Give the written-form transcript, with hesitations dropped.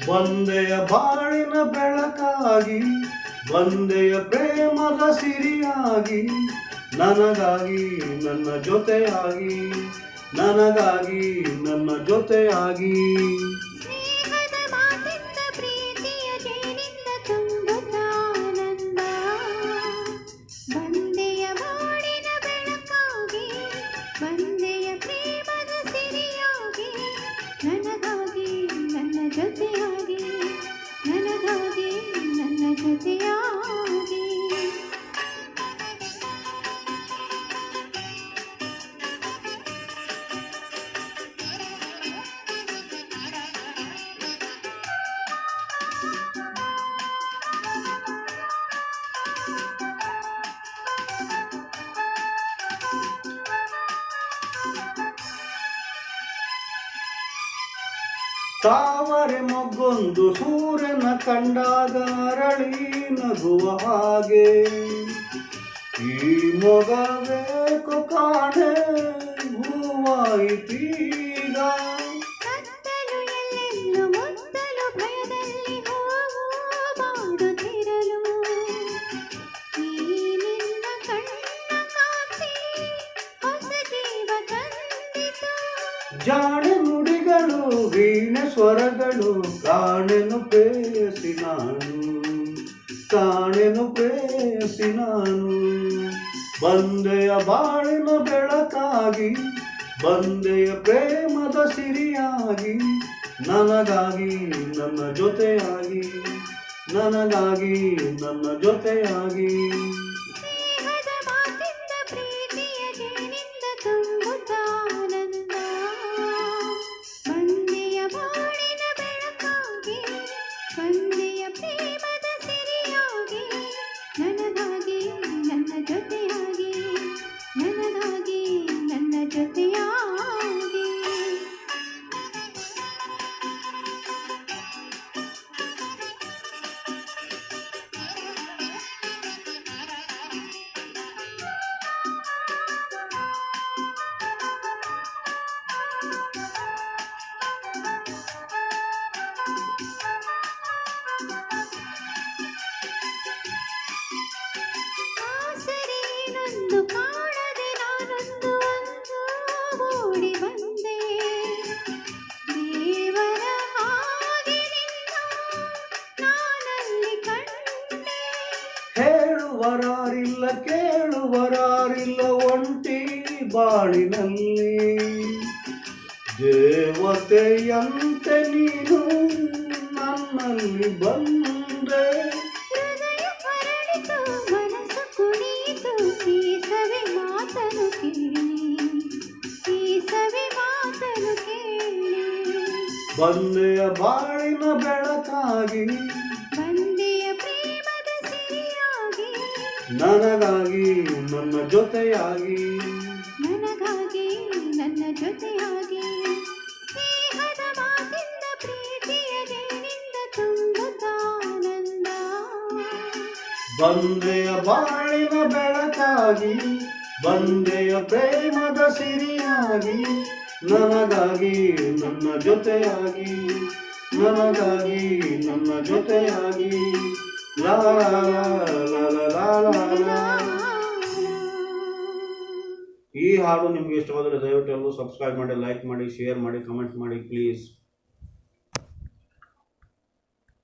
ಬಂದೆಯ ಬಾಳಿನ ಬೆಳಕಾಗಿ, ಬಂದೆಯ ಪ್ರೇಮದ ಸಿರಿಯಾಗಿ, ನನಗಾಗಿ ನನ್ನ ಜೊತೆಯಾಗಿ, ನನಗಾಗಿ ನನ್ನ ಜೊತೆಯಾಗಿ. ಸ್ನೇಹದ ಮಾತಿಂದ ಪ್ರೀತಿಯ ಜೇನಿಂದ ತುಂಬುತ್ತ ಆನಂದ. ಬಂದೆಯ ಬಾಳಿನ ಬೆಳಕಾಗಿ, ಬಂದೆಯ ಪ್ರೇಮದ ಸಿರಿಯಾಗಿ, ನನಗಾಗಿ ನನ್ನ ಜೊತೆಯಾಗಿ, ನನಗಾಗಿ ನನ್ನ ಜೊತೆಯಾಗಿ. ತಾವರೆ ಮೊಗ್ಗೊಂದು ಸೂರ್ಯನ ಕಂಡಾಗ ಅರಳಿ ನಗುವ ಹಾಗೆ, ಈ ಮೊಗಬೇಕು ಕಾಣೆ ಹೂವಾಯಿತೀಗ. ಕತ್ತಲು ಎಲ್ಲೆಲ್ಲೂ ಮುತ್ತಲು ಭಯದಲ್ಲಿ ಹೂವು ಮಾಡುತ್ತಿರಲು, ಈ ನಿನ್ನ ಕಣ್ಣ ಕಾಂತಿ ಹೊಸ ಜೀವ ತಂದಿತು. ಜಾಣೆ ನುಡಿಗಳು ವೀಣೆ ಸ್ವರಗಳು, ಕಾಣೆನು ಪ್ರೇಯಸಿ ನಾನು, ಕಾಣೆನು ಪ್ರೇಯಸಿ ನಾನು. ಬಂದೆಯ ಬಾಳಿನ ಬೆಳಕಾಗಿ, ಬಂದೆಯ ಪ್ರೇಮದ ಸಿರಿಯಾಗಿ, ನನಗಾಗಿ ನನ್ನ ಜೊತೆಯಾಗಿ, ನನಗಾಗಿ ನನ್ನ ಜೊತೆಯಾಗಿ. ಸ್ನೇಹದ ಮಾತಿಂದ ಪ್ರೀತಿಯ ಜೇನಿಂದ ತುಂಬುತ್ತ ಆನಂದ. ಬಂದೆಯ ಬಾಳಿನ ಬೆಳಕಾಗಿ, ಬಂದೆಯ ಪ್ರೇಮದ ಸಿರಿಯಾಗಿ, ನನಗಾಗಿ ನನ್ನ ಜೊತೆಯಾಗಿ, ನನಗಾಗಿ ನನ್ನ ಜೊತೆಯಾಗಿ. ಆಸರೆನೊಂದು ಕಾಣದೆ ನಾನೊಂದು ಓಡಿ ಬಂದೆ. ದೇವರ ಹಾಗೆ ನಿನ್ನ ನಾನಲ್ಲಿ ಕಂಡೆ. ಹೇಳುವರಾರಿಲ್ಲ ಕೇಳುವರಾರಿಲ್ಲ ಒಂಟಿ ಬಾಳಿನಲ್ಲಿ, ದೇವತೆಯಂತೆ ನೀನು ನನ್ನಲ್ಲಿ ಬಂದೆ. ಹೃದಯ ಹರಡಿತು ಮನಸ್ಸು ಕುಣಿಯಿತು, ಈ ಸವಿ ಮಾತನು ಕೇಳಿ, ಈ ಸವಿ ಮಾತನು ಕೇಳಿ. ಬಂದೆಯ ಬಾಳಿನ ಬೆಳಕಾಗಿ, ಬಂದೆಯ ಪ್ರೇಮದ ಸಿರಿಯಾಗಿ, ನನಗಾಗಿ ನನ್ನ ಜೊತೆಯಾಗಿ, ನನಗಾಗಿ ನನ್ನ ಜೊತೆಯಾಗಿ. ಸ್ನೇಹದ ಮಾತಿಂದ ಪ್ರೀತಿಯ ಜೇನಿಂದ ತುಂಬುತ್ತ ಆನಂದ. ಬಂದೆಯ ಬಾಳಿನ ಬೆಳಕಾಗಿ, ಬಂದೆಯ ಪ್ರೇಮದ ಸಿರಿಯಾಗಿ, ನನಗಾಗಿ ನನ್ನ ಜೊತೆಯಾಗಿ, ನನಗಾಗಿ ನನ್ನ ಜೊತೆಯಾಗಿ. ಲಾ ಲಾ ಲಾ ಲಾ ಲಾ ಲಾ ಲಾ. ಈ ಹಾಡು ನಿಮಗೆ ಇಷ್ಟವಾದರೆ ದಯವಿಟ್ಟು ಎಲ್ಲರೂ ಸಬ್ಸ್ಕ್ರೈಬ್ ಮಾಡಿ, ಲೈಕ್ ಮಾಡಿ, ಶೇರ್ ಮಾಡಿ, ಕಮೆಂಟ್ ಮಾಡಿ ಪ್ಲೀಸ್.